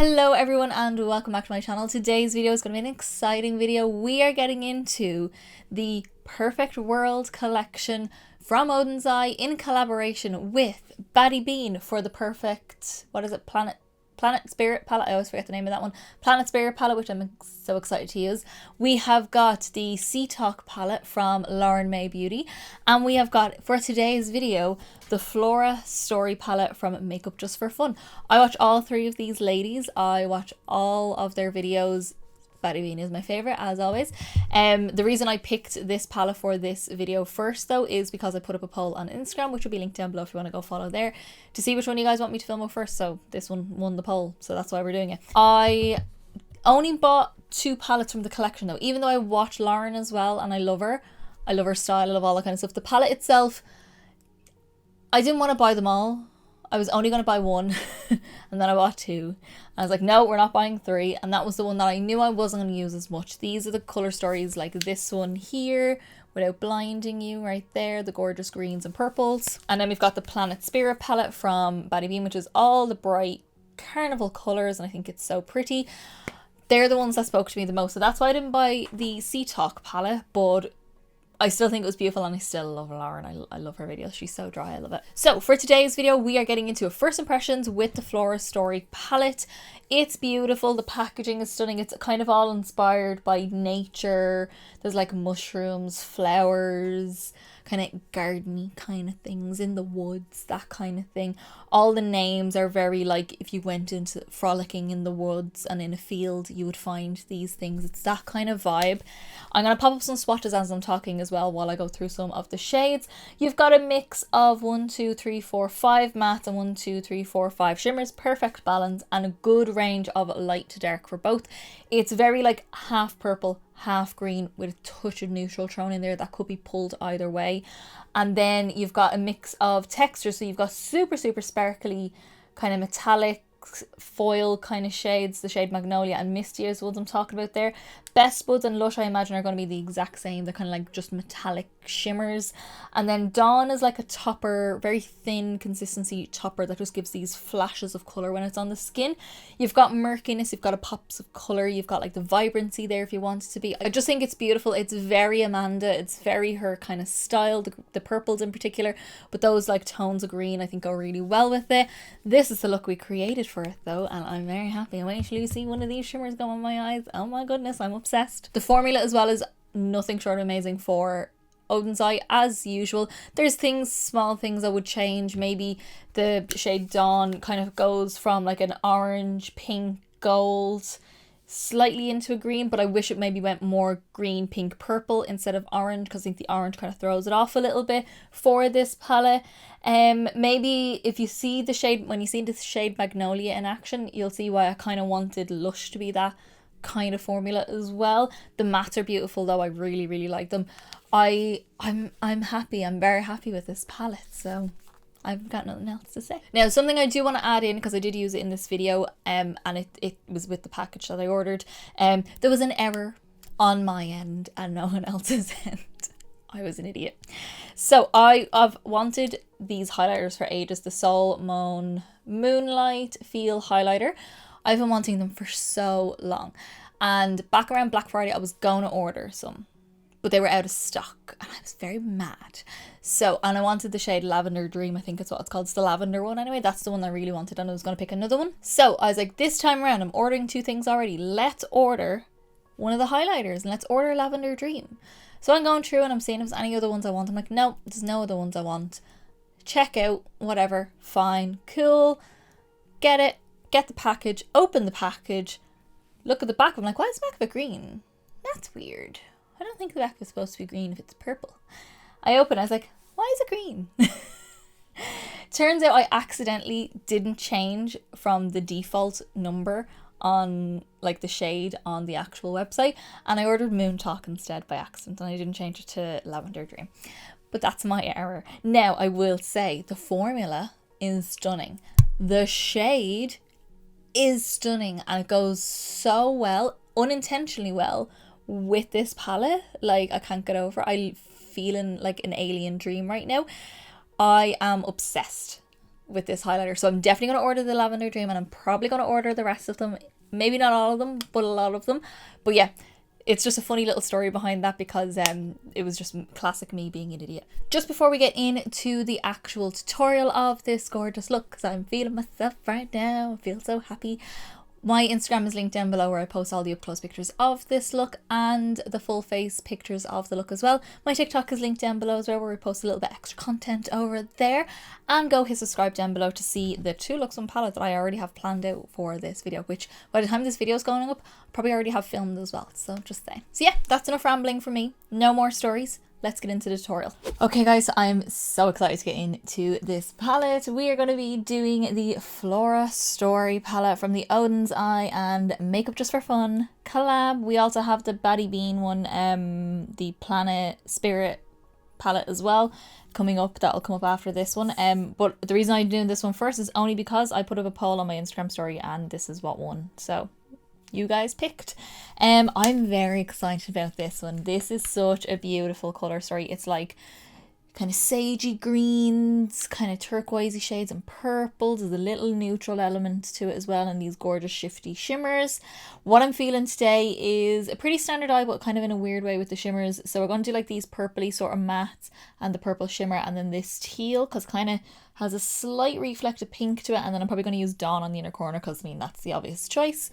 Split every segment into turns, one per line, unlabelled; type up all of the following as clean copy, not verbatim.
Hello everyone and welcome back to my channel. Today's video is going to be an exciting video. We are getting into the Perfect World collection from Oden'S in collaboration with Baddie Bean for the perfect, Planet Spirit palette. I always forget the name of that one. Planet Spirit palette, which I'm so excited to use. We have got the Sea Talk palette from Lauren May Beauty, and we have got, for today's video, the Flora Story palette from Makeup Just for Fun. I watch all three of these ladies. I watch all of their videos. Baddie Bean is my favourite, as always. The reason I picked this palette for this video first, though, is because I put up a poll on Instagram, which will be linked down below if you want to go follow there, to see which one you guys want me to film up first. So this one won the poll, so that's why we're doing it. I only bought two palettes from the collection, though, even though I watch Lauren as well, and I love her. I love her style, I love all that kind of stuff. The palette itself, I didn't want to buy them all. I was only going to buy one and then I bought two. I was like, no, we're not buying three. And that was the one that I knew I wasn't going to use as much. These are the colour stories like this one here, without blinding you, right there, the gorgeous greens and purples. And then we've got the Planet Spirit palette from Baddie Bean, which is all the bright carnival colours, and I think it's so pretty. They're the ones that spoke to me the most. So that's why I didn't buy the Sea Talk palette, but I still think it was beautiful and I still love Lauren. I love her videos. She's so dry. I love it. So for today's video, we are getting into a first impressions with the Flora Story palette. It's beautiful. The packaging is stunning. It's kind of all inspired by nature. There's like mushrooms, flowers, kind of gardeny kind of things in the woods, that kind of thing. All the names are very like if you went into frolicking in the woods and in a field, you would find these things. It's that kind of vibe. I'm going to pop up some swatches as I'm talking as well while I go through some of the shades. You've got a mix of 5 mattes and 5 shimmers, perfect balance, and a good range of light to dark for both. It's very like half purple, half green with a touch of neutral thrown in there that could be pulled either way. And then you've got a mix of textures, so you've got super sparkly kind of metallic foil kind of shades. The shade Magnolia and Misty is what I'm talking about there. Best Buds and Lush, I imagine, are going to be the exact same. They're kind of like just metallic shimmers. And then Dawn is like a topper, very thin consistency topper that just gives these flashes of colour when it's on the skin. You've got murkiness, you've got a pops of colour, you've got like the vibrancy there if you want it to be. I just think it's beautiful. It's very Amanda, it's very her kind of style, the purples in particular, but those like tones of green I think go really well with it. This is the look we created for it though, and I'm very happy. I'm waiting to see one of these shimmers go on my eyes. Oh my goodness, I'm obsessed. The formula as well is nothing short of amazing for Oden'S as usual. There's small things I would change. Maybe the shade Dawn kind of goes from like an orange, pink, gold slightly into a green, but I wish it maybe went more green, pink, purple instead of orange, because I think the orange kind of throws it off a little bit for this palette. Maybe if you see the shade, when you see the shade Magnolia in action, you'll see why I kind of wanted Lush to be that kind of formula as well. The mattes are beautiful though. I really like them. I'm happy. I'm very happy with this palette, so I've got nothing else to say. Now, something I do want to add in, because I did use it in this video, and it was with the package that I ordered. There was an error on my end and no one else's end. I was an idiot. So I've wanted these highlighters for ages, the Solmane Moonlight Feel Highlighter. I've been wanting them for so long, and back around Black Friday I was going to order some, but they were out of stock and I was very mad. So, and I wanted the shade Lavender Dream, I think it's what it's called. It's the lavender one anyway. That's the one I really wanted, and I was going to pick another one. So I was like, this time around I'm ordering two things already. Let's order one of the highlighters and let's order Lavender Dream. So I'm going through and I'm seeing if there's any other ones I want. I'm like, no, there's no other ones I want. Check out, whatever, fine, cool, get it, get the package, open the package, look at the back. I'm like, why is the back of it green? That's weird. I don't think the back was supposed to be green if it's purple. I opened, I was like, why is it green? Turns out I accidentally didn't change from the default number on like the shade on the actual website, and I ordered Moon Talk instead by accident, and I didn't change it to Lavender Dream. But that's my error. Now I will say the formula is stunning. The shade is stunning and it goes so well, unintentionally well, with this palette. Like, I can't get over it. I'm feeling like an alien dream right now. I am obsessed with this highlighter. So I'm definitely going to order the Lavender Dream, and I'm probably going to order the rest of them. Maybe not all of them, but a lot of them. But yeah, it's just a funny little story behind that, because it was just classic me being an idiot. Just before we get into the actual tutorial of this gorgeous look, because I'm feeling myself right now, I feel so happy. My Instagram is linked down below, where I post all the up close pictures of this look and the full face pictures of the look as well. My TikTok is linked down below as well, where we post a little bit extra content over there. And go hit subscribe down below to see the 2 looks on palette that I already have planned out for this video, which by the time this video is going up, I probably already have filmed as well. So just saying. So yeah, that's enough rambling for me. No more stories. Let's get into the tutorial. Okay guys, I'm so excited to get into this palette. We are going to be doing the Flora Story palette from the Oden'S and Makeup Just for Fun collab. We also have the Baddie Bean one, the Planet Spirit palette as well, coming up. That'll come up after this one. But the reason I'm doing this one first is only because I put up a poll on my Instagram story and this is what won. So you guys picked. I'm very excited about this one. This is such a beautiful color story. It's like kind of sagey greens, kind of turquoisey shades and purples. There's a little neutral element to it as well, and these gorgeous shifty shimmers. What I'm feeling today is a pretty standard eye, but kind of in a weird way with the shimmers. So we're going to do like these purpley sort of mattes and the purple shimmer, and then this teal, because kind of has a slight reflective pink to it. And then I'm probably going to use Dawn on the inner corner, because I mean that's the obvious choice.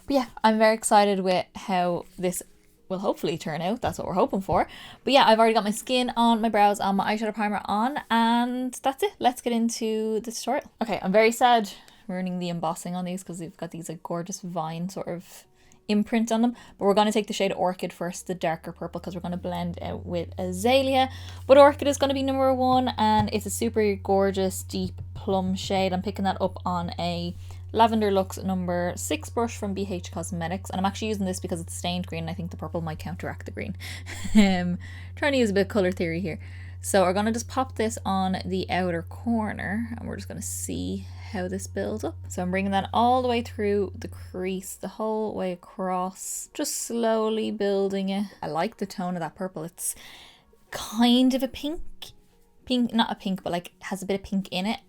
But yeah, I'm very excited with how this will hopefully turn out. That's what we're hoping for. But yeah, I've already got my skin on, my brows on, my eyeshadow primer on, and that's it. Let's get into the tutorial. Okay, I'm very sad ruining the embossing on these, because they've got these like gorgeous vine sort of imprint on them. But we're going to take the shade Orchid first, the darker purple, because we're going to blend out with Azalea. But Orchid is going to be number 1, and it's a super gorgeous deep plum shade. I'm picking that up on a Lavender Luxe number 6 brush from BH Cosmetics, and I'm actually using this because it's stained green and I think the purple might counteract the green. Trying to use a bit of colour theory here. So we're going to just pop this on the outer corner, and we're just going to see how this builds up. So I'm bringing that all the way through the crease, the whole way across, just slowly building it. I like the tone of that purple. It's kind of a pink, not a pink, but like has a bit of pink in it.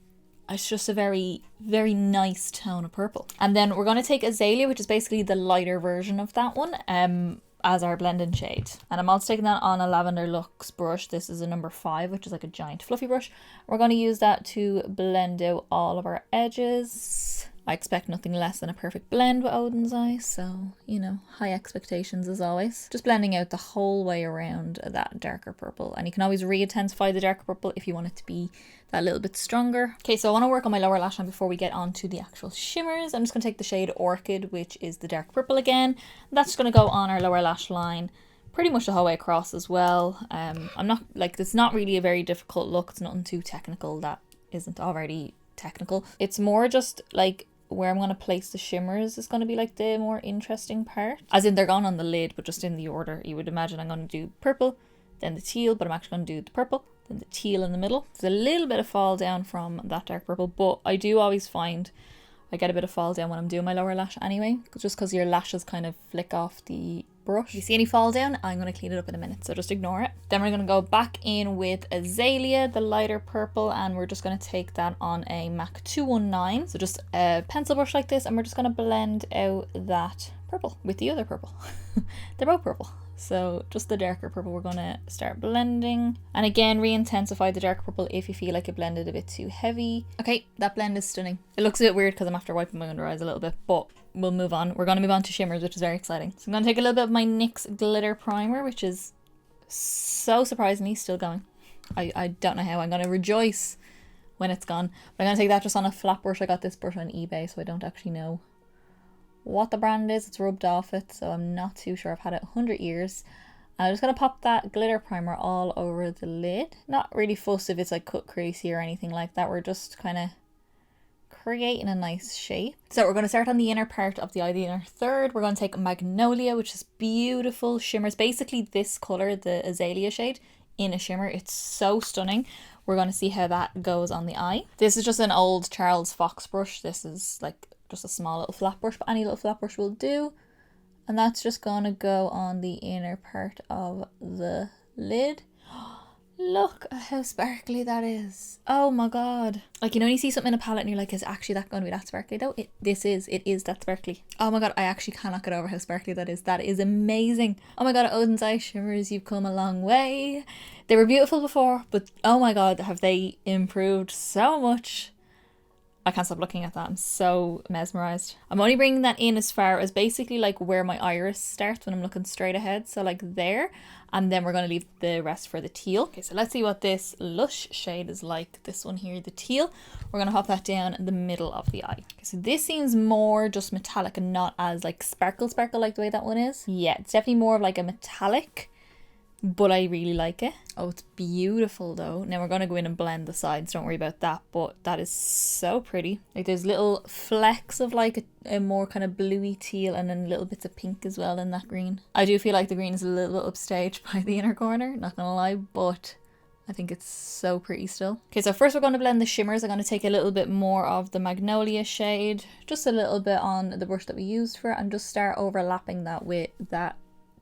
It's just a very, very nice tone of purple. And then we're going to take Azalea, which is basically the lighter version of that one, as our blending shade. And I'm also taking that on a Lavender Luxe brush. This is a number 5, which is like a giant fluffy brush. We're going to use that to blend out all of our edges. I expect nothing less than a perfect blend with Oden'S, so, you know, high expectations as always. Just blending out the whole way around that darker purple. And you can always re-intensify the darker purple if you want it to be that little bit stronger. Okay, so I want to work on my lower lash line before we get on to the actual shimmers. I'm just going to take the shade Orchid, which is the dark purple again. That's just going to go on our lower lash line pretty much the whole way across as well. I'm not, like, it's not really a very difficult look. It's nothing too technical that isn't already technical. It's more just like where I'm going to place the shimmers is going to be like the more interesting part. As in they're gone on the lid, but just in the order you would imagine. I'm going to do purple, then the teal, but I'm actually going to do the purple, then the teal in the middle. There's a little bit of fall down from that dark purple, but I do always find I get a bit of fall down when I'm doing my lower lash anyway, just because your lashes kind of flick off the brush. If you see any fall down, I'm going to clean it up in a minute, so just ignore it. Then we're going to go back in with Azalea, the lighter purple, and we're just going to take that on a MAC 219, so just a pencil brush like this, and we're just going to blend out that purple with the other purple. They're both purple. So just the darker purple we're going to start blending. And again, re-intensify the dark purple if you feel like it blended a bit too heavy. Okay, that blend is stunning. It looks a bit weird because I'm after wiping my under eyes a little bit, but we'll move on. We're going to move on to shimmers, which is very exciting. So I'm going to take a little bit of my NYX glitter primer, which is so surprisingly still going. I don't know how. I'm going to rejoice when it's gone. But I'm going to take that just on a flat brush. I got this brush on eBay, so I don't actually know what the brand is. It's rubbed off it, so I'm not too sure. I've had it 100 years. I'm just going to pop that glitter primer all over the lid. Not really fussed if it's like cut creasy or anything like that. We're just kind of creating a nice shape. So we're going to start on the inner part of the eye, the inner third. We're going to take Magnolia, which is beautiful shimmers. Basically this color, the Azalea shade, in a shimmer. It's so stunning. We're going to see how that goes on the eye. This is just an old Charles Fox brush. This is like just a small little flat brush, but any little flat brush will do. And that's just going to go on the inner part of the lid. Look at how sparkly that is. Oh my god. Like, you know when you see something in a palette and you're like, is actually that going to be that sparkly though? It is that sparkly. Oh my god, I actually cannot get over how sparkly that is. That is amazing. Oh my god, Oden'S eye shimmers, you've come a long way. They were beautiful before, but oh my god, have they improved so much. I can't stop looking at that. I'm so mesmerized. I'm only bringing that in as far as basically like where my iris starts when I'm looking straight ahead. So like there. And then we're going to leave the rest for the teal. Okay, so let's see what this Lush shade is like. This one here, the teal. We're going to pop that down in the middle of the eye. Okay, so this seems more just metallic and not as like sparkle like the way that one is. Yeah, it's definitely more of like a metallic. But I really like it. Oh, it's beautiful though. Now we're going to go in and blend the sides. Don't worry about that. But that is so pretty. Like there's little flecks of like a more kind of bluey teal and then little bits of pink as well in that green. I do feel like the green is a little bit upstaged by the inner corner. Not going to lie. But I think it's so pretty still. Okay, so first we're going to blend the shimmers. I'm going to take a little bit more of the Magnolia shade. Just a little bit on the brush that we used for it. And just start overlapping that with that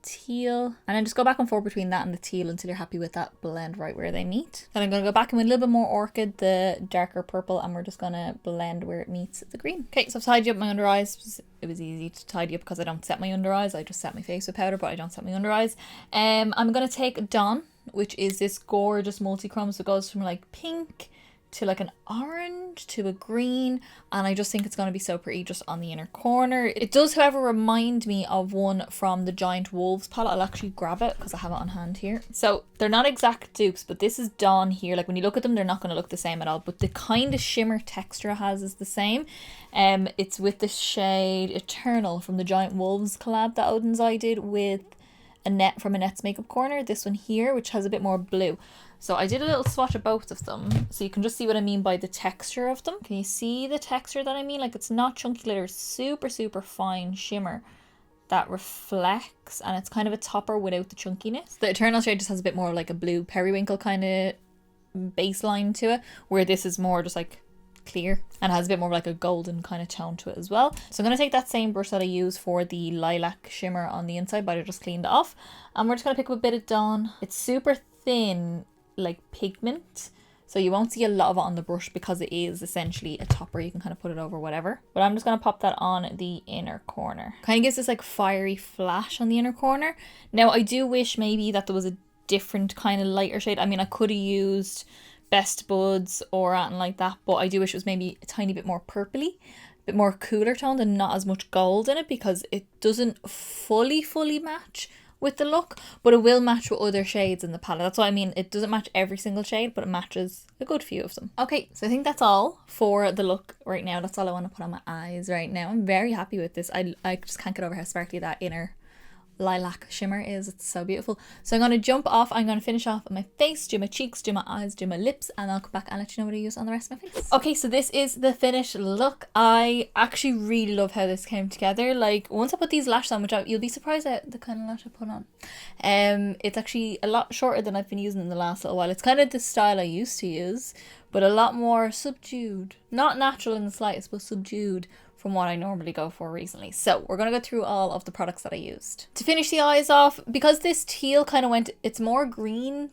teal, and then just go back and forth between that and the teal until you're happy with that blend right where they meet. Then I'm going to go back in with a little bit more orchid, the darker purple, and we're just going to blend where it meets the green. Okay, so I've tidied up my under eyes. It was easy to tidy up because I don't set my under eyes. I just set my face with powder, but I don't set my under eyes. I'm going to take Dawn, which is this gorgeous multi-chrome, so it goes from like pink to like an orange to a green, and I just think it's going to be so pretty just on the inner corner. It does, however, remind me of one from the Giant Wolves palette. I'll actually grab it because I have it on hand here. So they're not exact dupes, but this is Dawn here. Like when you look at them, they're not going to look the same at all, but the kind of shimmer texture it has is the same. It's with the shade Eternal from the Giant Wolves collab that Oden'S Eye did with Annette from Annette's Makeup Corner. This one here, which has a bit more blue. So I did a little swatch of both of them, so you can just see what I mean by the texture of them. Can you see the texture that I mean? Like it's not chunky glitter, super fine shimmer that reflects, and it's kind of a topper without the chunkiness. The Eternal shade just has a bit more like a blue periwinkle kind of baseline to it, where this is more just like clear and has a bit more like a golden kind of tone to it as well. So I'm going to take that same brush that I used for the lilac shimmer on the inside, but I just cleaned it off, and we're just going to pick up a bit of Dawn. It's super thin like pigment, so you won't see a lot of it on the brush because it is essentially a topper. You can kind of put it over whatever, but I'm just going to pop that on the inner corner. Kind of gives this like fiery flash on the inner corner. Now I do wish maybe that there was a different kind of lighter shade. I mean, I could have used Best Buds or anything like that, but I do wish it was maybe a tiny bit more purpley, a bit more cooler toned and not as much gold in it, because it doesn't fully match with the look, but it will match with other shades in the palette. That's what I mean. It doesn't match every single shade, but it matches a good few of them. Okay, so I think that's all for the look right now. That's all I want to put on my eyes right now. I'm very happy with this. I just can't get over how sparkly that inner lilac shimmer is. It's so beautiful. So I'm going to jump off. I'm going to finish off my face, do my cheeks, do my eyes, do my lips, and I'll come back and let you know what I use on the rest of my face. Okay, so this is the finished look. I actually really love how this came together. Like once I put these lashes on, which you'll be surprised at the kind of lash I put on. It's actually a lot shorter than I've been using in the last little while. It's kind of the style I used to use, but a lot more subdued. Not natural in the slightest, but subdued from what I normally go for recently. So we're going to go through all of the products that I used. To finish the eyes off, because this teal kind of went, it's more green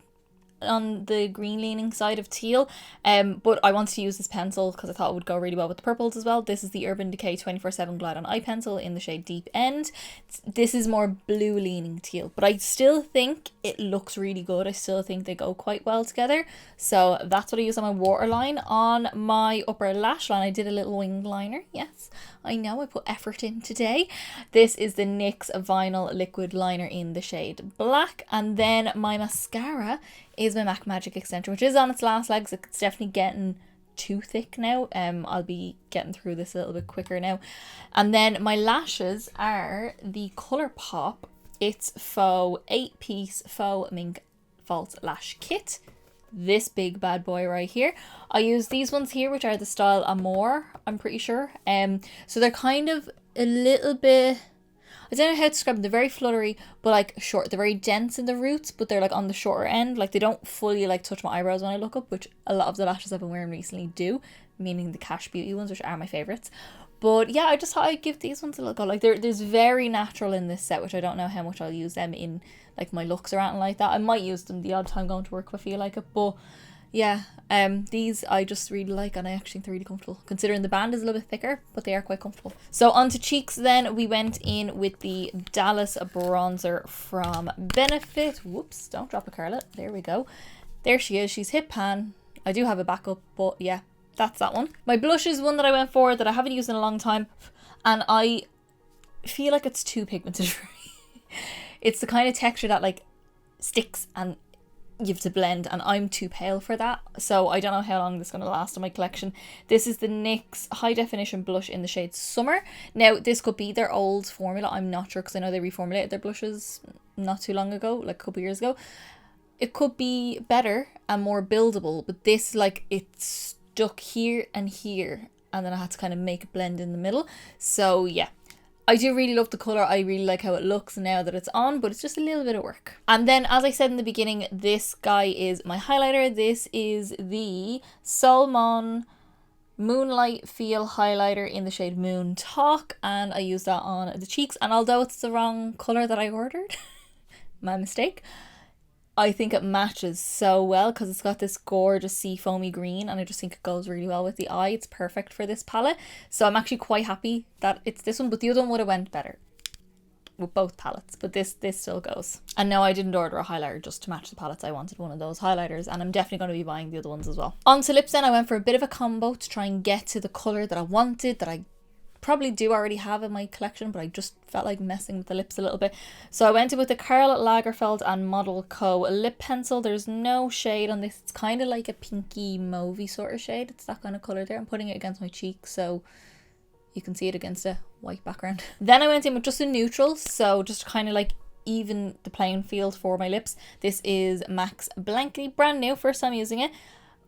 on the green leaning side of teal, but I wanted to use this pencil because I thought it would go really well with the purples as well. This is the Urban Decay 24/7 Glide On Eye Pencil in the shade Deep End. This is more blue leaning teal, but I still think it looks really good. I still think they go quite well together. So that's what I use on my waterline. On my upper lash line, I did a little winged liner. Yes, I know I put effort in today. This is the NYX Vinyl Liquid Liner in the shade Black. And then my mascara is my MAC Magic extension, which is on its last legs. It's definitely getting too thick now. I'll be getting through this a little bit quicker now. And then my lashes are the Colourpop It's Faux 8-piece faux mink false lash kit. This big bad boy right here. I use these ones here, which are the style Amour, I'm pretty sure. So they're kind of a little bit, I don't know how to describe them. They're very fluttery, but like short. They're very dense in the roots, but they're like on the shorter end. Like they don't fully like touch my eyebrows when I look up, which a lot of the lashes I've been wearing recently do, meaning the Cash Beauty ones, which are my favorites. But yeah, I just thought I'd give these ones a little go. Like there's very natural in this set, which I don't know how much I'll use them in like my looks or anything like that. I might use them the odd time going to work if I feel like it, but yeah, these I just really like, and I actually think they're really comfortable, considering the band is a little bit thicker, but they are quite comfortable. So onto cheeks then, we went in with the Dallas bronzer from Benefit. Whoops, don't drop a Carla. There we go. There she is. She's hip pan. I do have a backup, but yeah, that's that one. My blush is one that I went for that I haven't used in a long time, and I feel like it's too pigmented for me. It's the kind of texture that like sticks and you have to blend, and I'm too pale for that, so I don't know how long this is going to last in my collection. This is the NYX High Definition Blush in the shade Summer. Now this could be their old formula, I'm not sure, because I know they reformulated their blushes not too long ago, like a couple years ago. It could be better and more buildable, but this, like, it's stuck here and here, and then I had to kind of make a blend in the middle. So yeah, I do really love the colour. I really like how it looks now that it's on, but it's just a little bit of work. And then, as I said in the beginning, this guy is my highlighter. This is the Solmane Moonlight Feel Highlighter in the shade Moon Talk, and I use that on the cheeks. And although it's the wrong colour that I ordered, my mistake, I think it matches so well because it's got this gorgeous sea foamy green, and I just think it goes really well with the eye. It's perfect for this palette, so I'm actually quite happy that it's this one, but the other one would have went better with both palettes, but this still goes. And no, I didn't order a highlighter just to match the palettes. I wanted one of those highlighters, and I'm definitely going to be buying the other ones as well. On to lips then, I went for a bit of a combo to try and get to the colour that I wanted, that I probably do already have in my collection, but I just felt like messing with the lips a little bit. So I went in with the Karl Lagerfeld and Model Co. lip pencil. There's no shade on this. It's kind of like a pinky mauvey sort of shade. It's that kind of colour there. I'm putting it against my cheek so you can see it against a white background. Then I went in with just a neutral, so just kind of like even the playing field for my lips. This is MAC's Blankly, brand new, first time using it.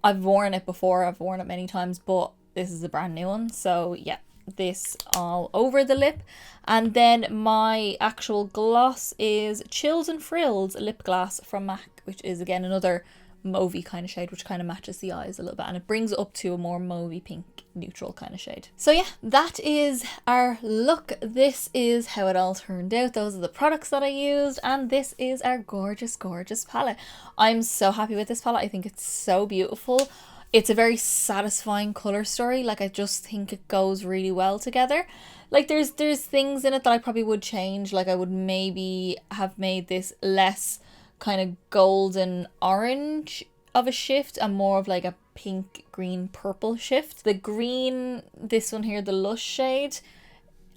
I've worn it before, I've worn it many times, but this is a brand new one, so yeah, this all over the lip. And then my actual gloss is Chills and Frills lip gloss from MAC, which is again another mauvey kind of shade, which kind of matches the eyes a little bit, and it brings it up to a more mauvey pink neutral kind of shade. So yeah, that is our look. This is how it all turned out. Those are the products that I used, and this is our gorgeous palette. I'm so happy with this palette. I think it's so beautiful. It's a very satisfying colour story. Like, I just think it goes really well together. Like, there's things in it that I probably would change. Like, I would maybe have made this less kind of golden orange of a shift and more of like a pink, green, purple shift. The green, this one here, the Lush shade,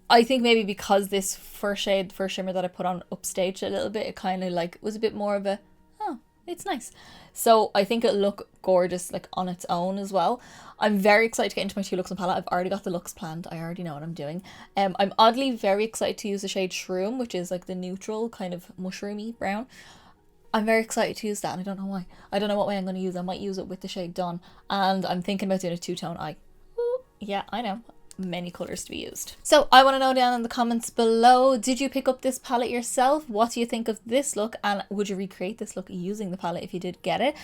I think maybe because this first shimmer that I put on upstaged a little bit, it kind of like was a bit more of a, oh, it's nice. So I think it'll look gorgeous like on its own as well. I'm very excited to get into my 2 looks on palette. I've already got the looks planned. I already know what I'm doing. I'm oddly very excited to use the shade Shroom, which is like the neutral kind of mushroomy brown. I'm very excited to use that, and I don't know why. I don't know what way I'm going to use it. I might use it with the shade Dawn, and I'm thinking about doing a 2-tone eye. Ooh, yeah, I know. Many colours to be used. So I want to know down in the comments below, did you pick up this palette yourself? What do you think of this look, and would you recreate this look using the palette if you did get it?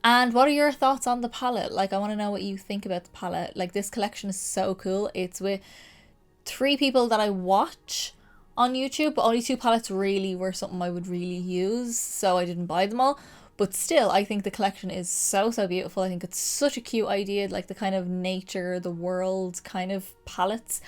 And what are your thoughts on the palette? Like, I want to know what you think about the palette. Like, this collection is so cool. It's with 3 people that I watch on YouTube, but only 2 palettes really were something I would really use, so I didn't buy them all. But still, I think the collection is so beautiful. I think it's such a cute idea, like the kind of nature, the world kind of palettes.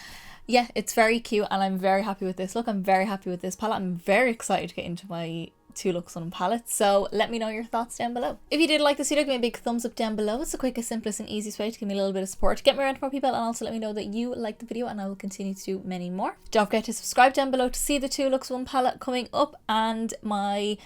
Yeah, it's very cute, and I'm very happy with this look. I'm very happy with this palette. I'm very excited to get into my 2 looks on palettes, so let me know your thoughts down below. If you did like this video, give me a big thumbs up down below. It's the quickest, simplest and easiest way to give me a little bit of support, to get me around to more people, and also let me know that you liked the video, and I will continue to do many more. Don't forget to subscribe down below to see the 2 looks one palette coming up, and my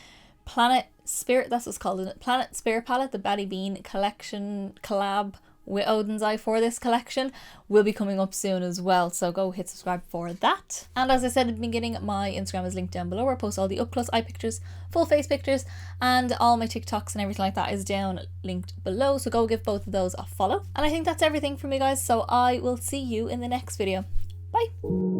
Planet Spirit, that's what's called, isn't it? Planet Spirit palette, the Batty Bean collection collab with Oden'S for this collection, will be coming up soon as well, so go hit subscribe for that. And as I said at the beginning, my Instagram is linked down below, where I post all the up close eye pictures, full face pictures, and all my TikToks and everything like that is down linked below, so go give both of those a follow. And I think that's everything from me, guys, so I will see you in the next video. Bye.